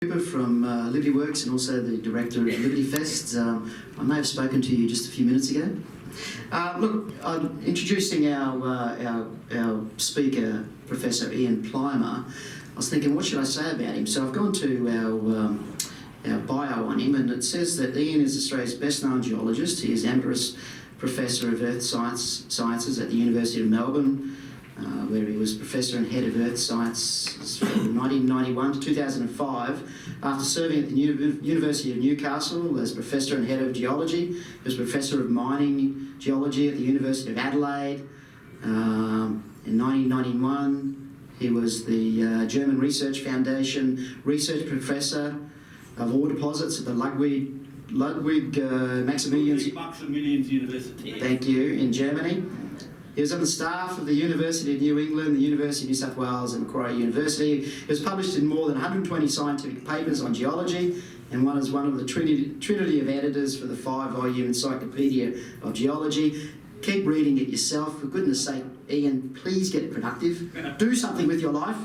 From Liberty Works and also the director of LibertyFest. I may have spoken to you just a few minutes ago. Look, introducing our speaker, Professor Ian Plimer, I was thinking, what should I say about him? So I've gone to our bio on him, and it says that Ian is Australia's best-known geologist. He is Emeritus Professor of Earth Sciences at the University of Melbourne, where he was Professor and Head of Earth Science from 1991 to 2005. After serving at the University of Newcastle as Professor and Head of Geology, he was Professor of Mining Geology at the University of Adelaide. In 1991, he was the German Research Foundation Research Professor of Ore Deposits at the Ludwig Maximilians University. Thank you, in Germany. He was on the staff of the University of New England, the University of New South Wales and Macquarie University. He was published in more than 120 scientific papers on geology and was one of the trinity of editors for the 5-volume Encyclopedia of Geology. Keep reading it yourself. For goodness sake, Ian, please get productive. Do something with your life.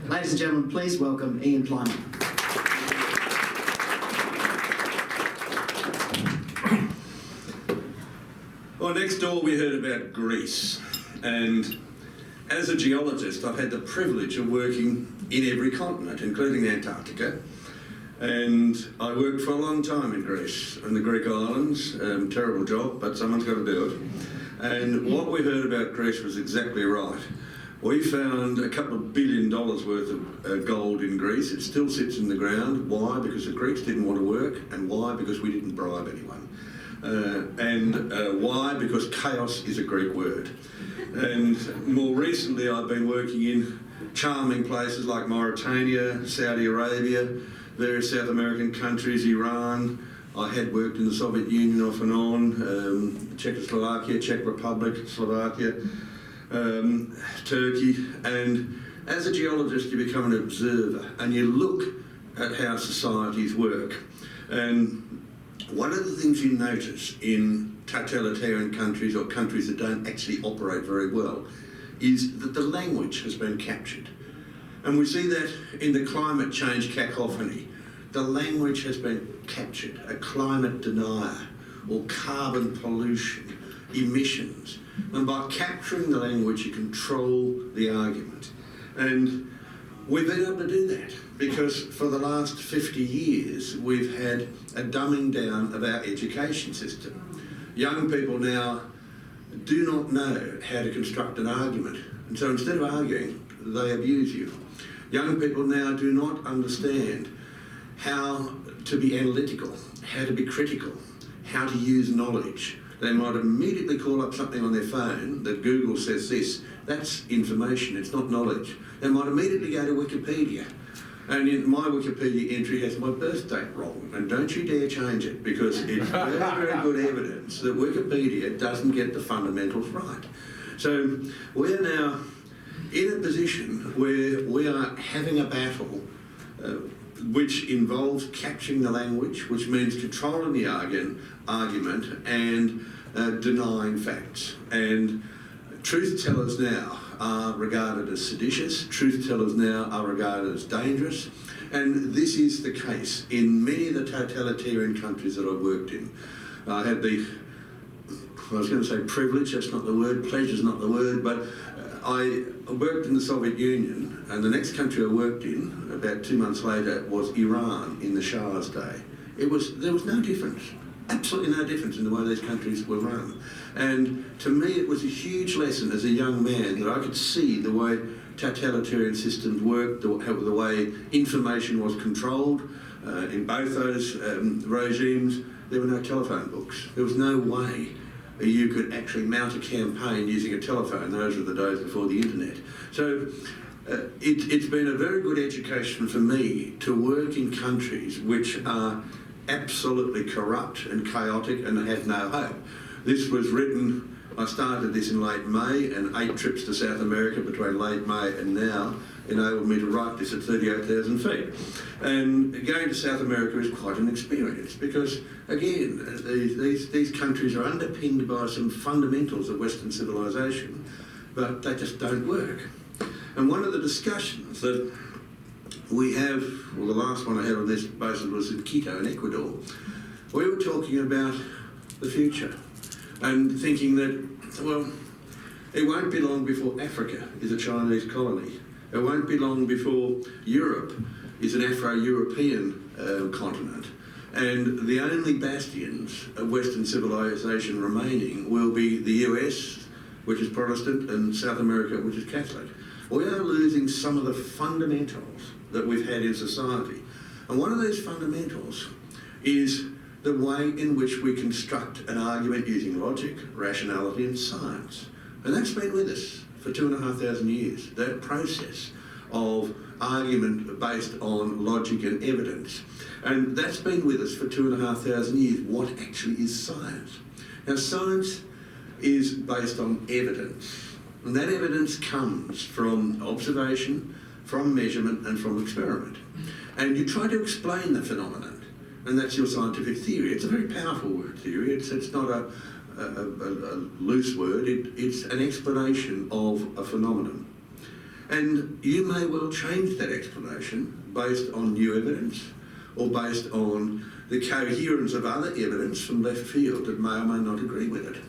Ladies and gentlemen, please welcome Ian Plimer. Well, next door we heard about Greece, and as a geologist I've had the privilege of working in every continent, including Antarctica, and I worked for a long time in Greece, in the Greek islands. Terrible job, but someone's got to do it. And what we heard about Greece was exactly right. We found a couple of $1 billion worth of gold in Greece. It still sits in the ground. Why? Because the Greeks didn't want to work, and why? Because we didn't bribe anyone. Why? Because chaos is a Greek word. And more recently I've been working in charming places like Mauritania, Saudi Arabia, various South American countries, Iran. I had worked in the Soviet Union off and on, Czechoslovakia, Czech Republic, Slovakia, Turkey. And as a geologist you become an observer and you look at how societies work. And one of the things you notice in totalitarian countries or countries that don't actually operate very well is that the language has been captured. And we see that in the climate change cacophony. The language has been captured. A climate denier or carbon pollution, emissions. And by capturing the language you control the argument. And we've been able to do that because for the last 50 years we've had a dumbing down of our education system. Young people now do not know how to construct an argument, and so instead of arguing, they abuse you. Young people now do not understand how to be analytical, how to be critical, how to use knowledge. They might immediately call up something on their phone that Google says this. That's information, it's not knowledge. They might immediately go to Wikipedia. And in my Wikipedia entry has my birth date wrong, and don't you dare change it because it's very, very good evidence that Wikipedia doesn't get the fundamentals right. So we're now in a position where we are having a battle which involves capturing the language, which means controlling the argument and denying facts. And truth tellers now are regarded as seditious, truth tellers now are regarded as dangerous, and this is the case in many of the totalitarian countries that I've worked in. I had the, I was going to say privilege, that's not the word, pleasure's not the word, but I worked in the Soviet Union, and the next country I worked in, about 2 months later, was Iran in the Shah's day. There was no difference. Absolutely no difference in the way these countries were run. And to me it was a huge lesson as a young man that I could see the way totalitarian systems worked, the way information was controlled. In both those regimes there were no telephone books. There was no way you could actually mount a campaign using a telephone. Those were the days before the internet. So it's been a very good education for me to work in countries which are absolutely corrupt and chaotic and have no hope. This was written, I started this in late May, and 8 trips to South America between late May and now enabled me to write this at 38,000 feet. And going to South America is quite an experience because, again, these countries are underpinned by some fundamentals of Western civilization, but they just don't work. And one of the discussions that we have, well, the last one I had on this basis was in Quito in Ecuador. We were talking about the future and thinking that, well, it won't be long before Africa is a Chinese colony. It won't be long before Europe is an Afro-European continent. And the only bastions of Western civilization remaining will be the US, which is Protestant, and South America, which is Catholic. We are losing some of the fundamentals that we've had in society. And one of those fundamentals is the way in which we construct an argument using logic, rationality and science. And that's been with us for 2,500 years, that process of argument based on logic and evidence. And that's been with us for 2,500 years. What actually is science? Now, science is based on evidence. And that evidence comes from observation, from measurement and from experiment. And you try to explain the phenomenon, and that's your scientific theory. It's a very powerful word, theory. It's not a loose word. It's an explanation of a phenomenon. And you may well change that explanation based on new evidence or based on the coherence of other evidence from left field that may or may not agree with it.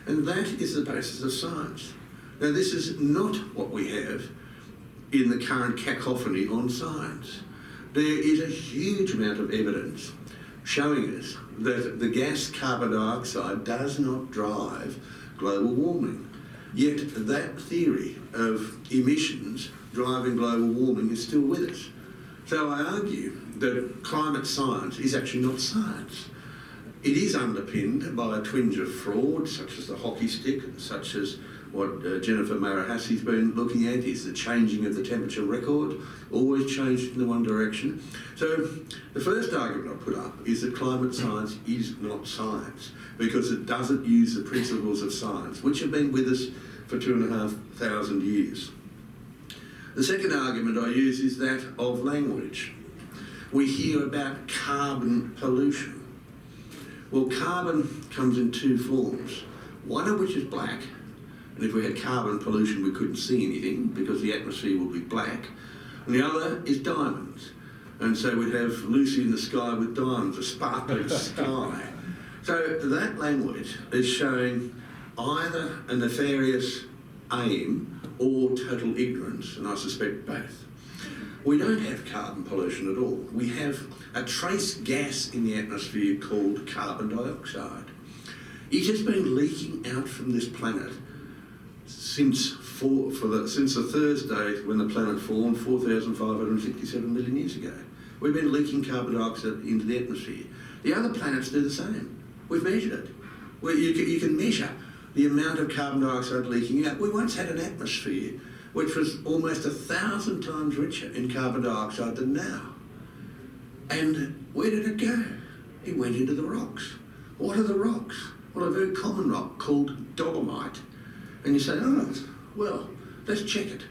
And that is the basis of science. Now, this is not what we have in the current cacophony on science. There is a huge amount of evidence showing us that the gas carbon dioxide does not drive global warming. Yet that theory of emissions driving global warming is still with us. So I argue that climate science is actually not science. It is underpinned by a twinge of fraud, such as the hockey stick, such as what Jennifer Marahassi's been looking at, is the changing of the temperature record, always changed in the one direction. So the first argument I put up is that climate science is not science, because it doesn't use the principles of science, which have been with us for 2,500 years. The second argument I use is that of language. We hear about carbon pollution. Well, carbon comes in two forms, one of which is black, and if we had carbon pollution we couldn't see anything because the atmosphere would be black, and the other is diamonds. And so we'd have Lucy in the sky with diamonds, a sparkling sky. So that language is showing either a nefarious aim or total ignorance, and I suspect both. We don't have carbon pollution at all. We have a trace gas in the atmosphere called carbon dioxide. It has been leaking out from this planet since the Thursday when the planet formed 4,567 million years ago. We've been leaking carbon dioxide into the atmosphere. The other planets do the same. We've measured it. You can measure the amount of carbon dioxide leaking out. We once had an atmosphere which was almost 1,000 times richer in carbon dioxide than now. And where did it go? It went into the rocks. What are the rocks? Well, a very common rock called dolomite. And you say, oh, well, let's check it.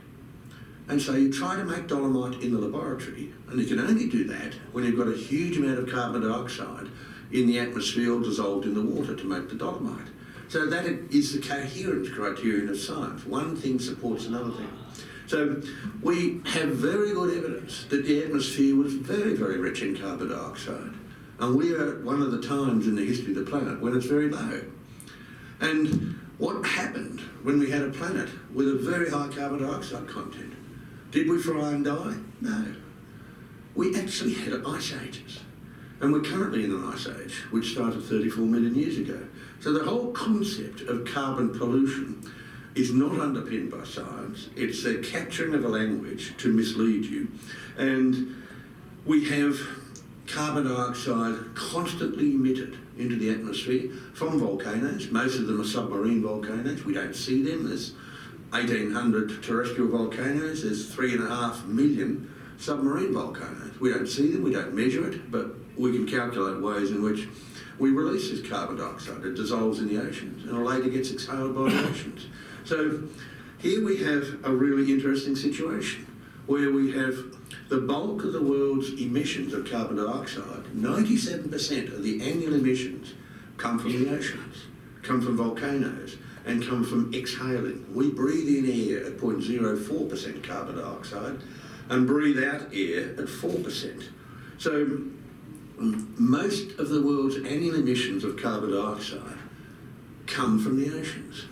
And so you try to make dolomite in the laboratory, and you can only do that when you've got a huge amount of carbon dioxide in the atmosphere or dissolved in the water to make the dolomite. So that is the coherence criterion of science. One thing supports another thing. So we have very good evidence that the atmosphere was very, very rich in carbon dioxide. And we are at one of the times in the history of the planet when it's very low. And what happened when we had a planet with a very high carbon dioxide content? Did we fry and die? No. We actually had ice ages. And we're currently in an ice age, which started 34 million years ago. So the whole concept of carbon pollution is not underpinned by science. It's a capturing of a language to mislead you. And we have carbon dioxide constantly emitted into the atmosphere from volcanoes. Most of them are submarine volcanoes. We don't see them. There's 1,800 terrestrial volcanoes. There's 3.5 million submarine volcanoes. We don't see them, we don't measure it, but we can calculate ways in which we release this carbon dioxide. It dissolves in the oceans and later gets exhaled by the oceans. So here we have a really interesting situation where we have the bulk of the world's emissions of carbon dioxide, 97% of the annual emissions come from the oceans, come from volcanoes, and come from exhaling. We breathe in air at 0.04% carbon dioxide. and breathe out air at 4%. So most of the world's annual emissions of carbon dioxide come from the oceans.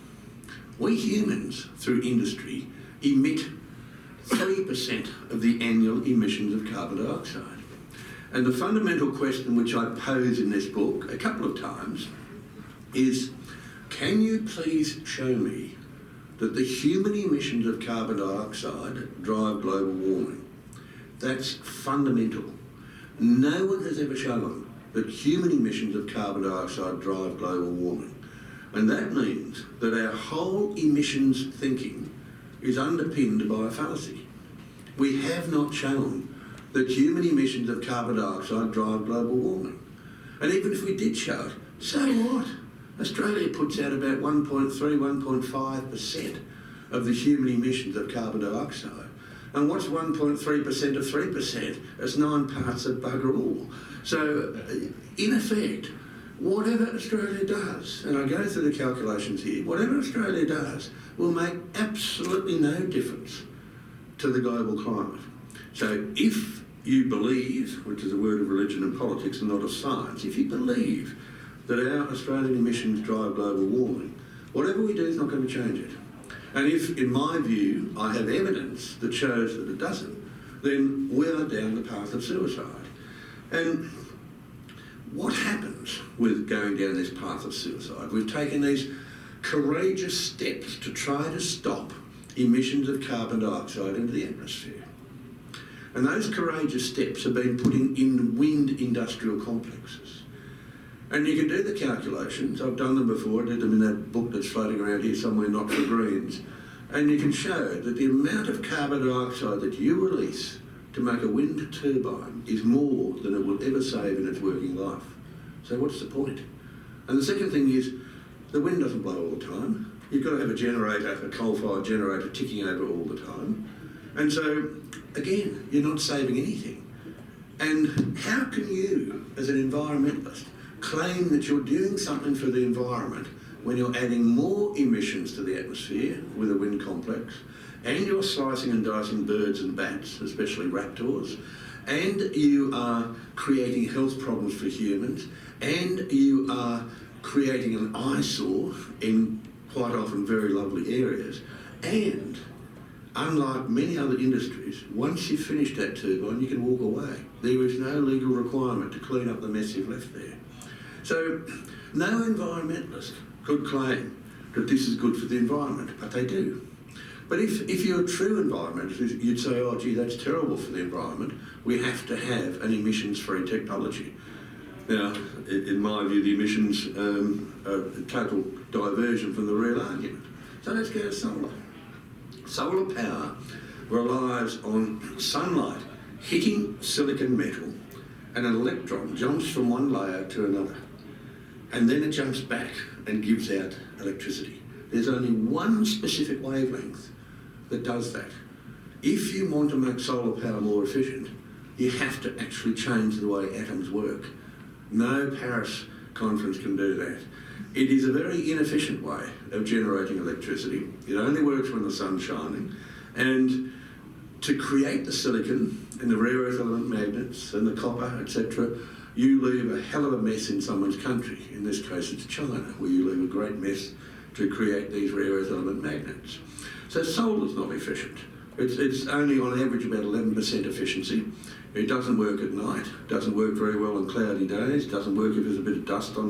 We humans, through industry, emit 3% of the annual emissions of carbon dioxide. And the fundamental question which I pose in this book a couple of times is, can you please show me that the human emissions of carbon dioxide drive global warming? That's fundamental. No one has ever shown that human emissions of carbon dioxide drive global warming. And that means that our whole emissions thinking is underpinned by a fallacy. We have not shown that human emissions of carbon dioxide drive global warming. And even if we did show it, so what? Australia puts out about 1.3, 1.5% of the human emissions of carbon dioxide. And what's 1.3% of 3%? It's 9 parts of bugger all. So, in effect, whatever Australia does, and I go through the calculations here, whatever Australia does will make absolutely no difference to the global climate. So if you believe, which is a word of religion and politics and not of science, if you believe that our Australian emissions drive global warming, whatever we do is not going to change it. And if, in my view, I have evidence that shows that it doesn't, then we are down the path of suicide. And what happens with going down this path of suicide? We've taken these courageous steps to try to stop emissions of carbon dioxide into the atmosphere. And those courageous steps have been put in wind industrial complexes. And you can do the calculations. I've done them before. I did them in that book that's floating around here somewhere, Not for Greens. And you can show that the amount of carbon dioxide that you release to make a wind turbine is more than it will ever save in its working life. So what's the point? And the second thing is, the wind doesn't blow all the time. You've got to have a generator, a coal-fired generator ticking over all the time. And so, again, you're not saving anything. And how can you, as an environmentalist, claim that you're doing something for the environment when you're adding more emissions to the atmosphere with a wind complex, and you're slicing and dicing birds and bats, especially raptors, and you are creating health problems for humans, and you are creating an eyesore in quite often very lovely areas, and unlike many other industries, once you've finished that turbine, you can walk away. There is no legal requirement to clean up the mess you've left there. So no environmentalist could claim that this is good for the environment, but they do. But if you're a true environmentalist, you'd say, oh, gee, that's terrible for the environment. We have to have an emissions-free technology. Now, in my view, the emissions are a total diversion from the real argument. So let's go to solar. Solar power relies on sunlight hitting silicon metal, and an electron jumps from one layer to another. And then it jumps back and gives out electricity. There's only one specific wavelength that does that. If you want to make solar power more efficient, you have to actually change the way atoms work. No Paris conference can do that. It is a very inefficient way of generating electricity. It only works when the sun's shining. And to create the silicon and the rare earth element magnets and the copper, etc., you leave a hell of a mess in someone's country. In this case, it's China, where you leave a great mess to create these rare earth element magnets. So solar's not efficient. It's only on average about 11% efficiency. It doesn't work at night, doesn't work very well on cloudy days, doesn't work if there's a bit of dust on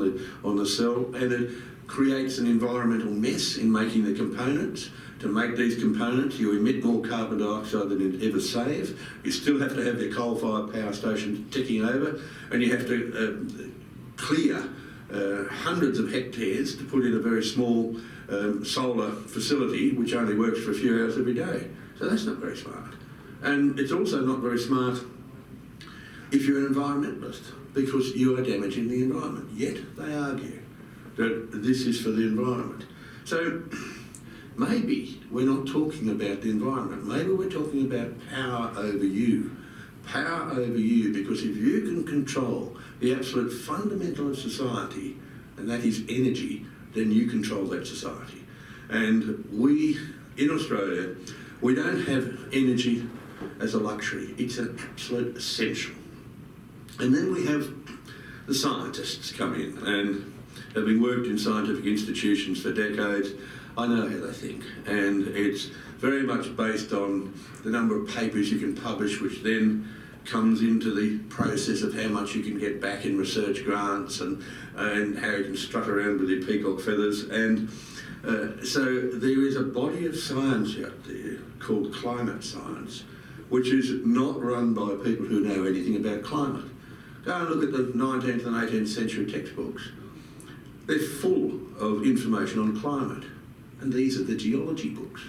the cell, and it creates an environmental mess in making the components. To make these components, you emit more carbon dioxide than you'd ever save. You still have to have your coal-fired power stations ticking over, and you have to clear hundreds of hectares to put in a very small solar facility, which only works for a few hours every day. So that's not very smart. And it's also not very smart if you're an environmentalist, because you are damaging the environment. Yet they argue that this is for the environment. So maybe we're not talking about the environment. Maybe we're talking about power over you. Power over you, because if you can control the absolute fundamental of society, and that is energy, then you control that society. And we, in Australia, we don't have energy as a luxury. It's an absolute essential. And then we have the scientists come in, and having worked in scientific institutions for decades, I know how they think, and it's very much based on the number of papers you can publish, which then comes into the process of how much you can get back in research grants and how you can strut around with your peacock feathers. And so there is a body of science out there called climate science, which is not run by people who know anything about climate. Go and look at the 19th and 18th century textbooks. They're full of information on climate, and these are the geology books.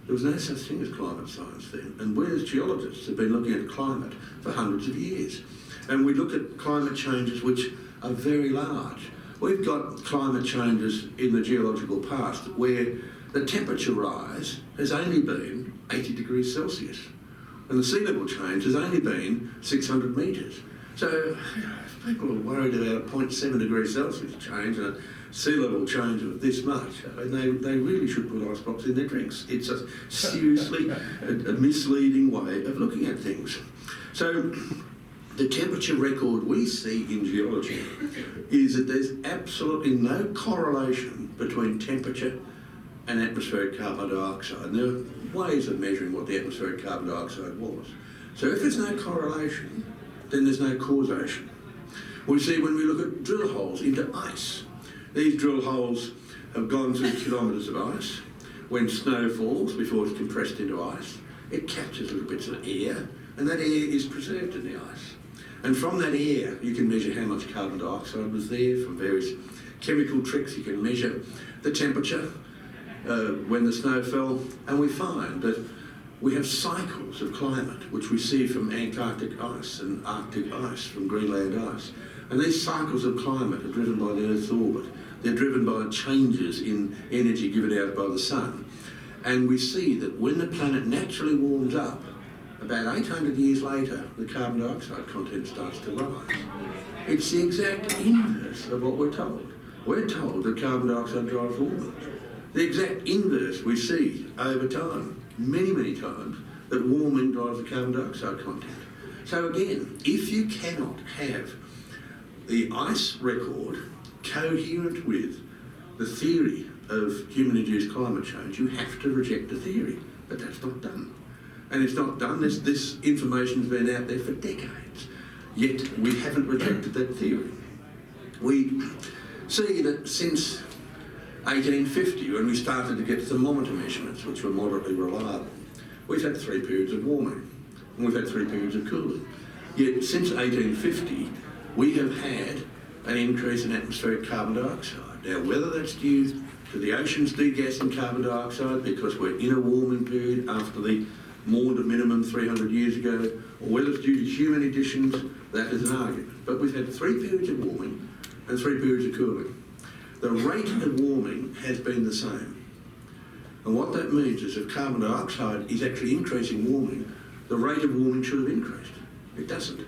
There was no such thing as climate science then, and we as geologists have been looking at climate for hundreds of years. And we look at climate changes which are very large. We've got climate changes in the geological past where the temperature rise has only been 80 degrees Celsius, and the sea level change has only been 600 metres. So if people are worried about a 0.7 degrees Celsius change and a sea level change of this much, I mean, they really should put ice blocks in their drinks. It's a seriously a misleading way of looking at things. So the temperature record we see in geology is that there's absolutely no correlation between temperature and atmospheric carbon dioxide. And there are ways of measuring what the atmospheric carbon dioxide was. So if there's no correlation, then there's no causation. We see when we look at drill holes into ice. These drill holes have gone through kilometres of ice. When snow falls, before it's compressed into ice, it captures little bits of air, and that air is preserved in the ice. And from that air, you can measure how much carbon dioxide was there from various chemical tricks. You can measure the temperature when the snow fell, and we find that we have cycles of climate, which we see from Antarctic ice and Arctic ice, from Greenland ice. And these cycles of climate are driven by the Earth's orbit. They're driven by changes in energy given out by the sun. And we see that when the planet naturally warms up, about 800 years later, the carbon dioxide content starts to rise. It's the exact inverse of what we're told. We're told that carbon dioxide drives warming. The exact inverse we see over time, many, many times, that warming drives the carbon dioxide content. So again, if you cannot have the ice record coherent with the theory of human-induced climate change, you have to reject the theory. But that's not done. And it's not done. This information's been out there for decades. Yet we haven't rejected that theory. We see that since 1850, when we started to get thermometer measurements, which were moderately reliable, we've had 3 periods of warming, and we've had 3 periods of cooling. Yet since 1850, we have had an increase in atmospheric carbon dioxide. Now, whether that's due to the oceans degassing carbon dioxide because we're in a warming period after the Maunder minimum 300 years ago, or whether it's due to human additions, that is an argument. But we've had 3 periods of warming and 3 periods of cooling. The rate of warming has been the same. And what that means is if carbon dioxide is actually increasing warming, the rate of warming should have increased. It doesn't.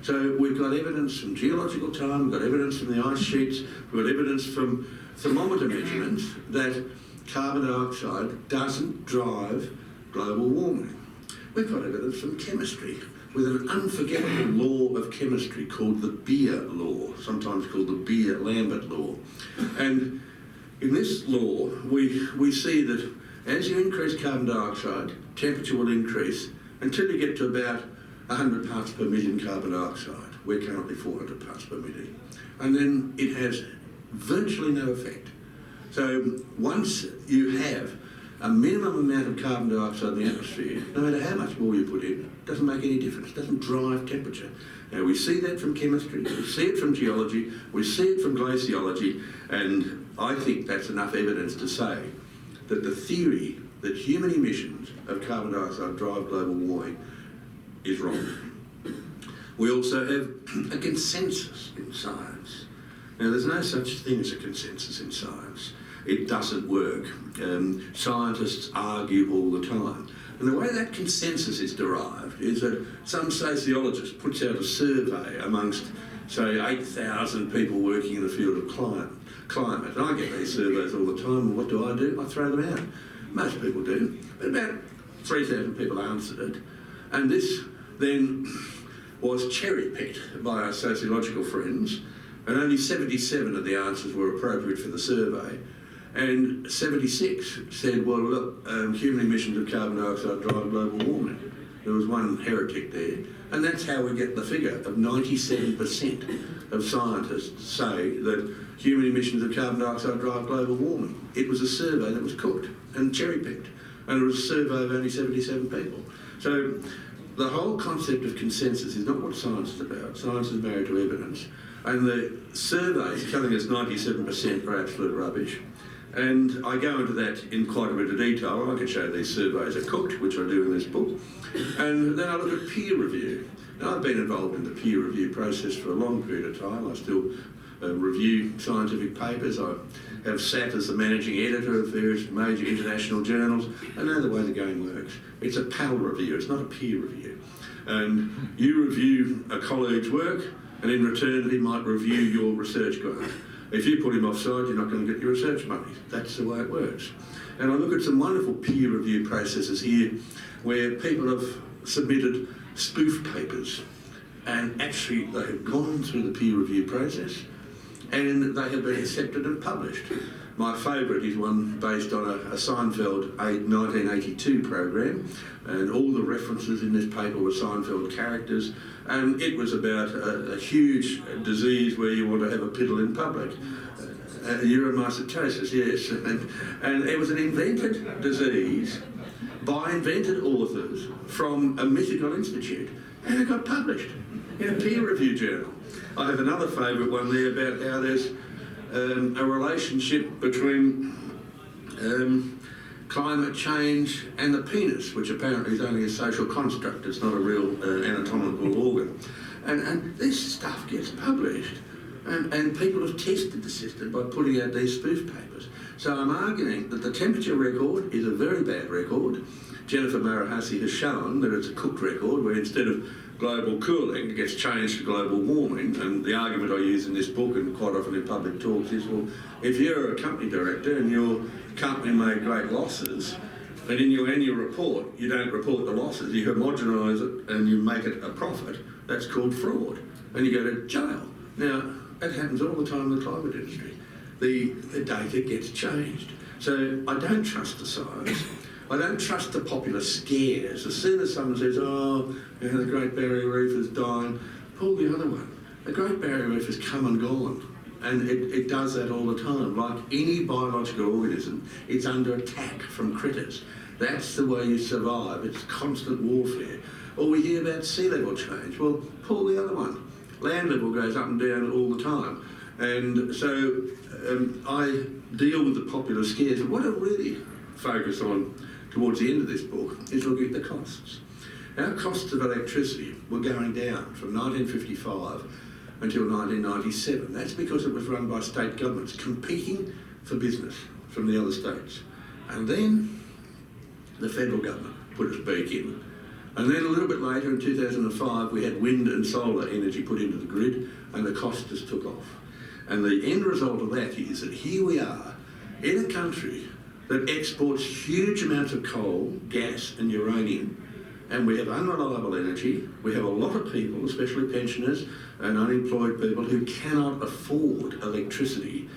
So we've got evidence from geological time, we've got evidence from the ice sheets, we've got evidence from thermometer measurements that carbon dioxide doesn't drive global warming. We've got evidence from chemistry with an unforgettable law of chemistry called the Beer Law, sometimes called the Beer-Lambert Law. And in this law, we see that as you increase carbon dioxide, temperature will increase until you get to about 100 parts per million carbon dioxide. We're currently 400 parts per million. And then it has virtually no effect. So once you have a minimum amount of carbon dioxide in the atmosphere, no matter how much more you put in, doesn't make any difference, doesn't drive temperature. Now we see that from chemistry, we see it from geology, we see it from glaciology, and I think that's enough evidence to say that the theory that human emissions of carbon dioxide drive global warming is wrong. We also have a consensus in science. Now there's no such thing as a consensus in science. It doesn't work. Scientists argue all the time. And the way that consensus is derived is that some sociologist puts out a survey amongst, say, 8,000 people working in the field of climate. And I get these surveys all the time, and what do? I throw them out. Most people do. But about 3,000 people answered it. And this then was cherry-picked by our sociological friends, and only 77 of the answers were appropriate for the survey. And 76 said, well, look, human emissions of carbon dioxide drive global warming. There was one heretic there. And that's how we get the figure of 97% of scientists say that human emissions of carbon dioxide drive global warming. It was a survey that was cooked and cherry-picked. And it was a survey of only 77 people. So the whole concept of consensus is not what science is about. Science is married to evidence. And the surveys telling us 97% are absolute rubbish. And I go into that in quite a bit of detail. I can show these surveys are cooked, which I do in this book. And then I look at peer review. Now, I've been involved in the peer review process for a long period of time. I still review scientific papers. I have sat as the managing editor of various major international journals. I know the way the game works. It's a pal review, it's not a peer review. And you review a colleague's work, and in return he might review your research grant. If you put him offside, you're not going to get your research money. That's the way it works. And I look at some wonderful peer review processes here where people have submitted spoof papers, and actually they have gone through the peer review process and they have been accepted and published. My favourite is one based on a Seinfeld 1982 program, and all the references in this paper were Seinfeld characters, and it was about a huge disease where you want to have a piddle in public. Uromycetosis, yes, and it was an invented disease by invented authors from a mythical institute, and it got published in a peer-reviewed journal. I have another favourite one there about how there's a relationship between climate change and the penis, which apparently is only a social construct, it's not a real anatomical organ. And this stuff gets published, and people have tested the system by putting out these spoof papers. So I'm arguing that the temperature record is a very bad record. Jennifer Marahasi has shown that it's a cooked record, where instead of global cooling, it gets changed to global warming. And the argument I use in this book and quite often in public talks is, well, if you're a company director and your company made great losses, and in your annual report you don't report the losses, you homogenise it and you make it a profit, that's called fraud, and you go to jail. Now, that happens all the time in the climate industry. The data gets changed. So I don't trust the science. I don't trust the popular scares. As soon as someone says, oh, you know, the Great Barrier Reef is dying, pull the other one. The Great Barrier Reef has come and gone. And it does that all the time. Like any biological organism, it's under attack from critters. That's the way you survive. It's constant warfare. Or we hear about sea level change. Well, pull the other one. Land level goes up and down all the time. And so I deal with the popular scares. And what I really focus on towards the end of this book is looking at the costs. Our costs of electricity were going down from 1955 until 1997. That's because it was run by state governments competing for business from the other states. And then the federal government put its beak in. And then a little bit later, in 2005, we had wind and solar energy put into the grid, and the cost just took off. And the end result of that is that here we are in a country that exports huge amounts of coal, gas and uranium, and we have unreliable energy. We have a lot of people, especially pensioners and unemployed people, who cannot afford electricity.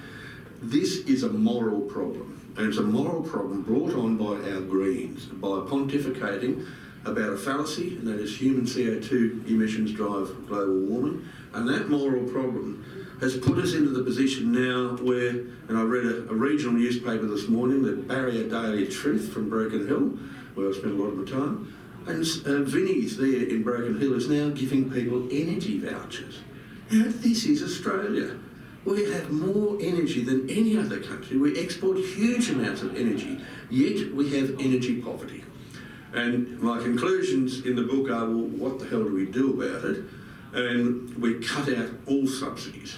This is a moral problem, and it's a moral problem brought on by our Greens, by pontificating about a fallacy, and that is human CO2 emissions drive global warming. And that moral problem has put us into the position now where, and I read a regional newspaper this morning, the Barrier Daily Truth from Broken Hill, where I spent a lot of my time, and Vinnie's there in Broken Hill is now giving people energy vouchers. Now, this is Australia. We have more energy than any other country. We export huge amounts of energy, yet we have energy poverty. And my conclusions in the book are, well, what the hell do we do about it? And we cut out all subsidies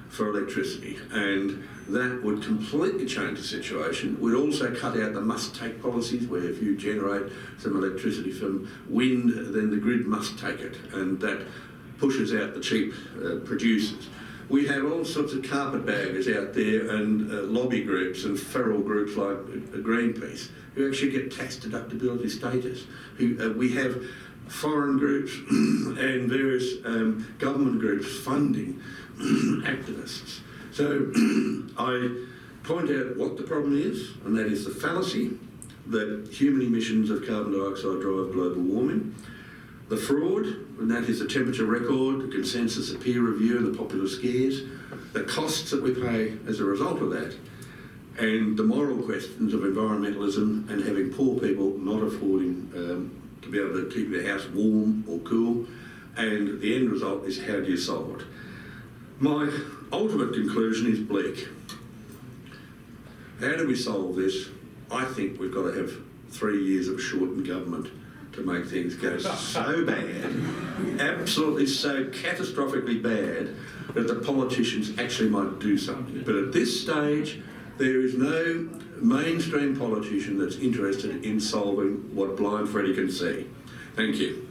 for electricity. And that would completely change the situation. We'd also cut out the must-take policies, where if you generate some electricity from wind, then the grid must take it. And that pushes out the cheap producers. We have all sorts of carpetbaggers out there and lobby groups and feral groups like Greenpeace who actually get tax deductibility status. We have foreign groups and various government groups funding activists. So I point out what the problem is, and that is the fallacy that human emissions of carbon dioxide drive global warming. The fraud, and that is the temperature record, the consensus, the peer review and the popular scares, the costs that we pay as a result of that, and the moral questions of environmentalism and having poor people not affording to be able to keep their house warm or cool, and the end result is how do you solve it? My ultimate conclusion is bleak. How do we solve this? I think we've got to have 3 years of shortened government to make things go so bad, absolutely so catastrophically bad, that the politicians actually might do something. But at this stage, there is no mainstream politician that's interested in solving what blind Freddie can see. Thank you.